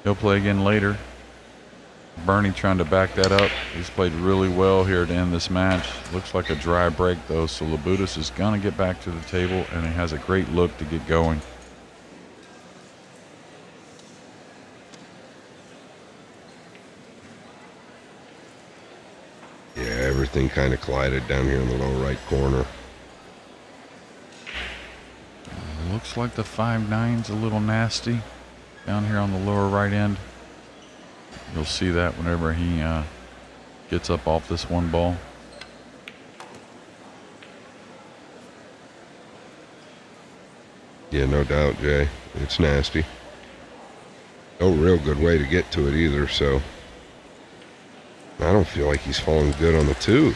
He'll play again later. Bernie trying to back that up. He's played really well here to end this match. Looks like a dry break though, so Labutus is gonna get back to the table, and he has a great look to get going. Yeah, everything kind of collided down here in the lower right corner. Looks like the 5-9's a little nasty down here on the lower right end. You'll see that whenever he gets up off this one ball. Yeah, no doubt, Jay. It's nasty. No real good way to get to it either, so I don't feel like he's falling good on the 2.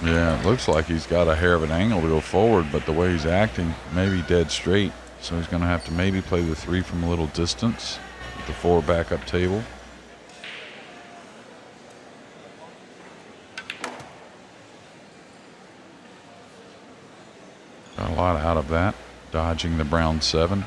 Yeah, it looks like he's got a hair of an angle to go forward, but the way he's acting, maybe dead straight. So he's going to have to maybe play the 3 from a little distance with the 4 back up table. Got a lot out of that, dodging the brown 7.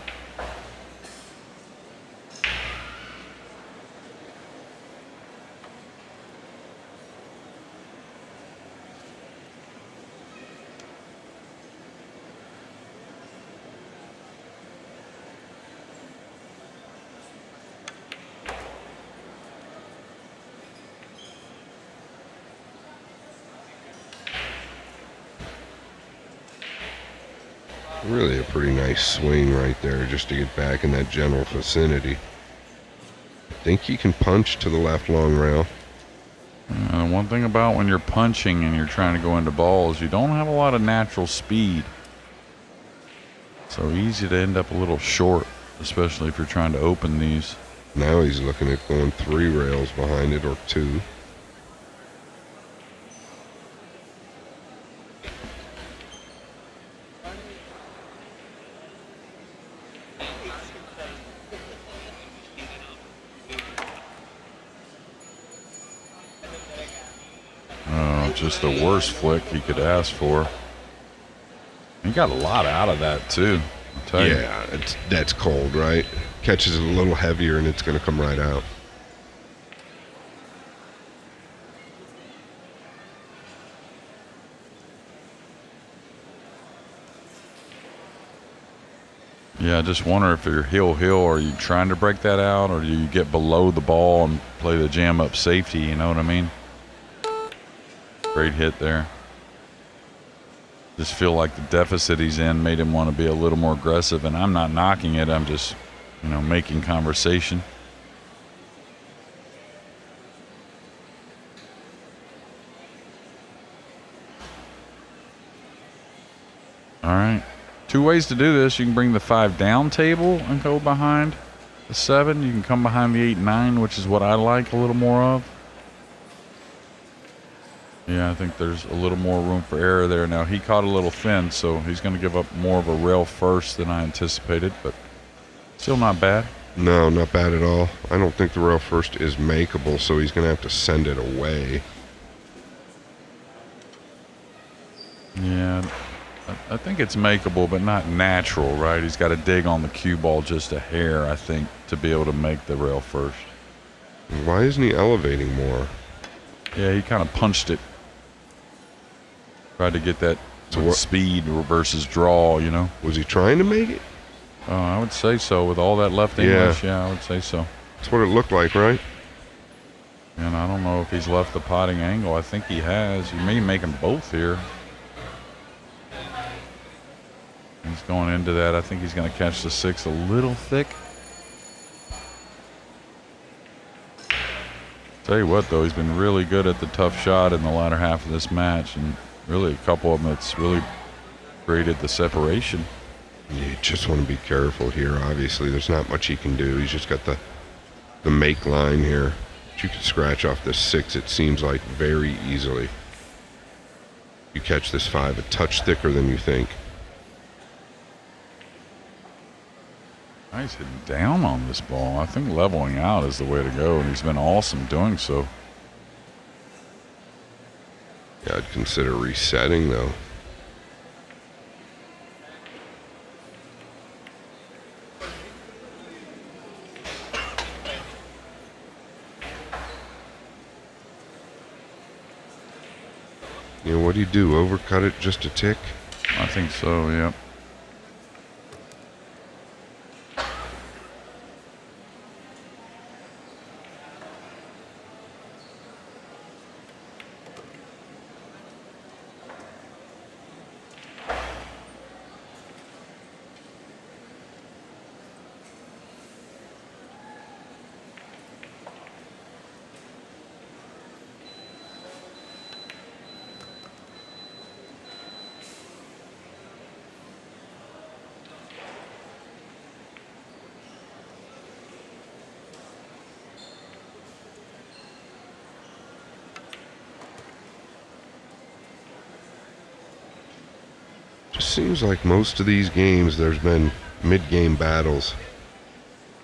Really a pretty nice swing right there just to get back in that general vicinity. I think he can punch to the left long rail. One thing about when you're punching and you're trying to go into balls, you don't have a lot of natural speed. So easy to end up a little short, especially if you're trying to open these. Now he's looking at going 3 rails behind it or 2. Just the worst flick he could ask for. He got a lot out of that too. I'll tell you. Yeah, that's cold, right? Catches it a little heavier and it's going to come right out. Yeah, I just wonder if you're heel, are you trying to break that out, or do you get below the ball and play the jam up safety? You know what I mean? Great hit there. Just feel like the deficit he's in made him want to be a little more aggressive, and I'm not knocking it. I'm just, making conversation. All right. 2 ways to do this. You can bring the 5 down table and go behind the 7. You can come behind the 8-9, which is what I like a little more of. Yeah, I think there's a little more room for error there. Now, he caught a little thin, so he's going to give up more of a rail first than I anticipated, but still not bad. No, not bad at all. I don't think the rail first is makeable, so he's going to have to send it away. Yeah, I think it's makeable, but not natural, right? He's got to dig on the cue ball just a hair, I think, to be able to make the rail first. Why isn't he elevating more? Yeah, he kind of punched it. Tried to get that speed versus draw, Was he trying to make it? I would say so. With all that left English, yeah, I would say so. That's what it looked like, right? And I don't know if he's left the potting angle. I think he has. You may make them both here. He's going into that. I think he's going to catch the 6 a little thick. Tell you what, though, he's been really good at the tough shot in the latter half of this match, and really a couple of them that's really created the separation. You just want to be careful here. Obviously, there's not much he can do. He's just got the make line here. But you can scratch off this 6, it seems like, very easily. You catch this 5 a touch thicker than you think. Nice hitting down on this ball. I think leveling out is the way to go, and he's been awesome doing so. Yeah, I'd consider resetting, though. You know, what do you do? Overcut it just a tick? I think so, yep. Just seems like most of these games there's been mid-game battles.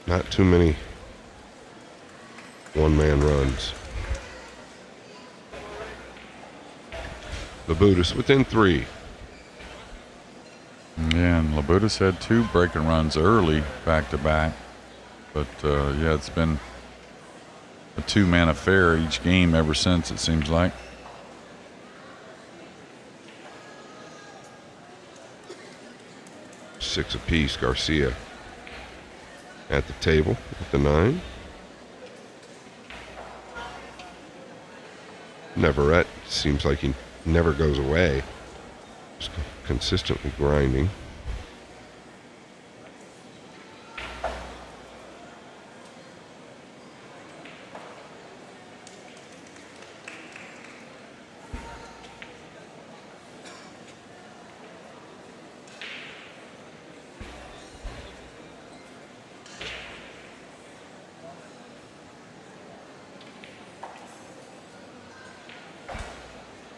Not too many one-man runs. The Buddhist within 3. Yeah, and Labutus had 2 breaking runs early, back to back. But yeah, it's been a 2-man affair each game ever since, it seems like. Six apiece. Garcia at the table with the 9. Neverett seems like he never goes away. Just consistently grinding.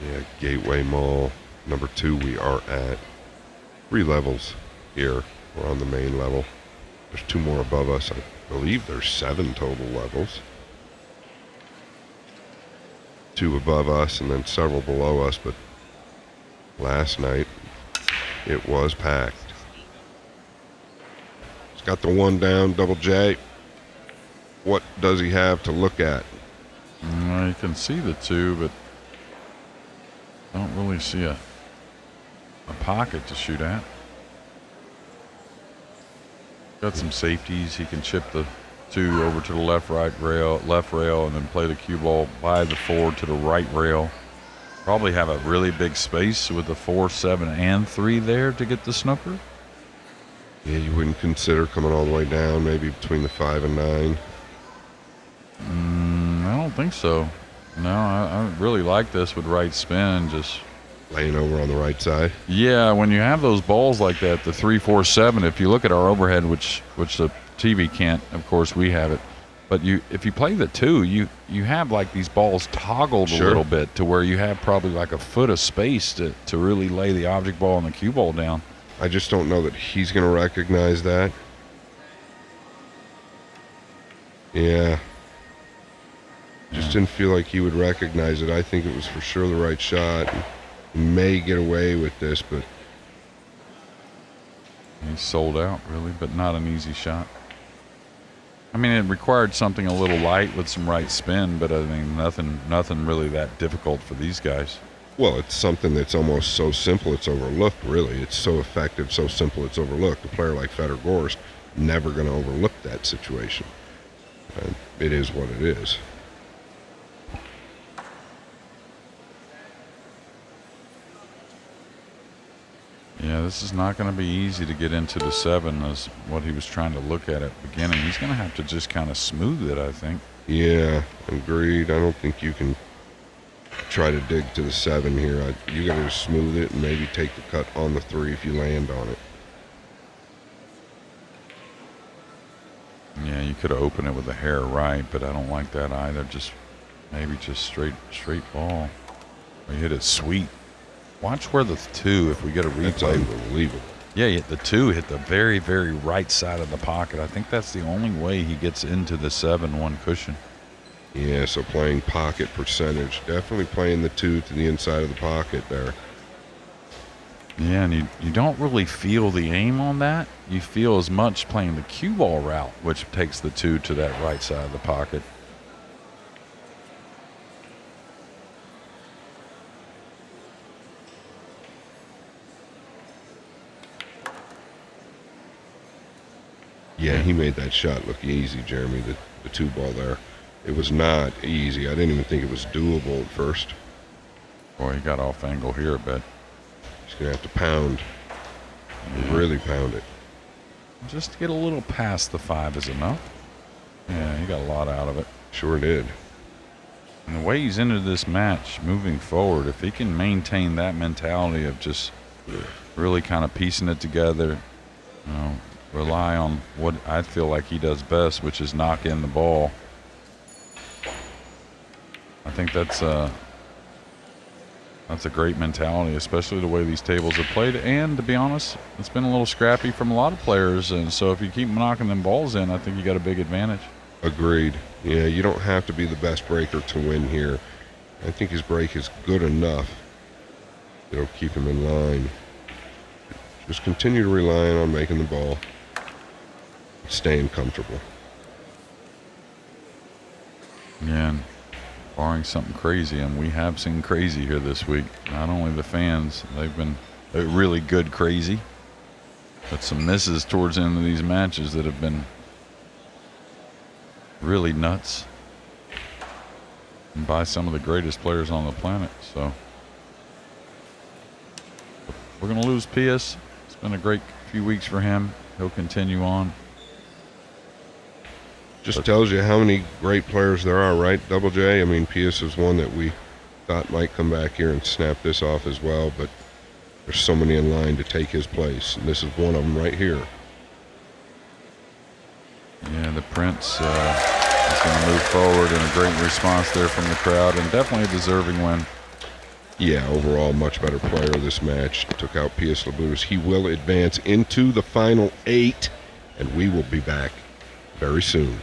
Yeah, Gateway Mall, number 2 we are at. 3 levels here. We're on the main level. There's 2 more above us. I believe there's 7 total levels. 2 above us and then several below us, but last night it was packed. He's got the 1 down, Double J. What does he have to look at? You can see the 2, but don't really see a pocket to shoot at. Got some safeties. He can chip the 2 over to the left rail, and then play the cue ball by the 4 to the right rail. Probably have a really big space with the 4, 7, and 3 there to get the snooker. Yeah, you wouldn't consider coming all the way down, maybe between the 5 and 9? I don't think so. No, I really like this with right spin. Just laying over on the right side. Yeah, when you have those balls like that, the 3, 4, 7. If you look at our overhead, which the TV can't, of course we have it. But if you play the 2, you have like these balls toggled a little bit to where you have probably like a foot of space to really lay the object ball and the cue ball down. I just don't know that he's going to recognize that. Yeah. Just didn't feel like he would recognize it. I think it was for sure the right shot. He may get away with this, but he's sold out, really, but not an easy shot. I mean, it required something a little light with some right spin, but I mean, nothing really that difficult for these guys. Well, it's something that's almost so simple it's overlooked, really. It's so effective, so simple it's overlooked. A player like Fedor Gorst never going to overlook that situation. And it is what it is. Yeah, this is not going to be easy to get into the 7 as what he was trying to look at the beginning. He's going to have to just kind of smooth it, I think. Yeah, agreed. I don't think you can try to dig to the 7 here. You got to smooth it and maybe take the cut on the 3 if you land on it. Yeah, you could have opened it with the hair right, but I don't like that either. Maybe just straight ball. We hit it sweet. Watch where the 2, if we get a replay. That's unbelievable. Yeah, the 2 hit the very, very right side of the pocket. I think that's the only way he gets into the 7-1 cushion. Yeah, so playing pocket percentage. Definitely playing the 2 to the inside of the pocket there. Yeah, and you don't really feel the aim on that. You feel as much playing the cue ball route, which takes the 2 to that right side of the pocket. Yeah, he made that shot look easy, Jeremy, the 2-ball there. It was not easy. I didn't even think it was doable at first. Boy, he got off angle here a bit. He's going to have to pound. Really pound it. Just to get a little past the 5 is enough. Yeah, he got a lot out of it. Sure did. And the way he's entered this match moving forward, if he can maintain that mentality of just really kind of piecing it together, you know, rely on what I feel like he does best, which is knock in the ball. I think that's a great mentality, especially the way these tables have played. And to be honest, it's been a little scrappy from a lot of players. And so if you keep knocking them balls in, I think you got a big advantage. Agreed. Yeah, you don't have to be the best breaker to win here. I think his break is good enough. It'll keep him in line. Just continue to rely on making the ball, staying comfortable. Yeah, and barring something crazy, and we have seen crazy here this week. Not only the fans, they've been really good crazy, but some misses towards the end of these matches that have been really nuts, and by some of the greatest players on the planet. So we're going to lose Pius. It's been a great few weeks for him. He'll continue on. Just tells you how many great players there are, right, Double J? I mean, Pius is one that we thought might come back here and snap this off as well, but there's so many in line to take his place, and this is one of them right here. Yeah, the Prince is going to move forward, and a great response there from the crowd, and definitely a deserving win. Yeah, overall, much better player this match. Took out Pius Labutus. He will advance into the final 8, and we will be back very soon.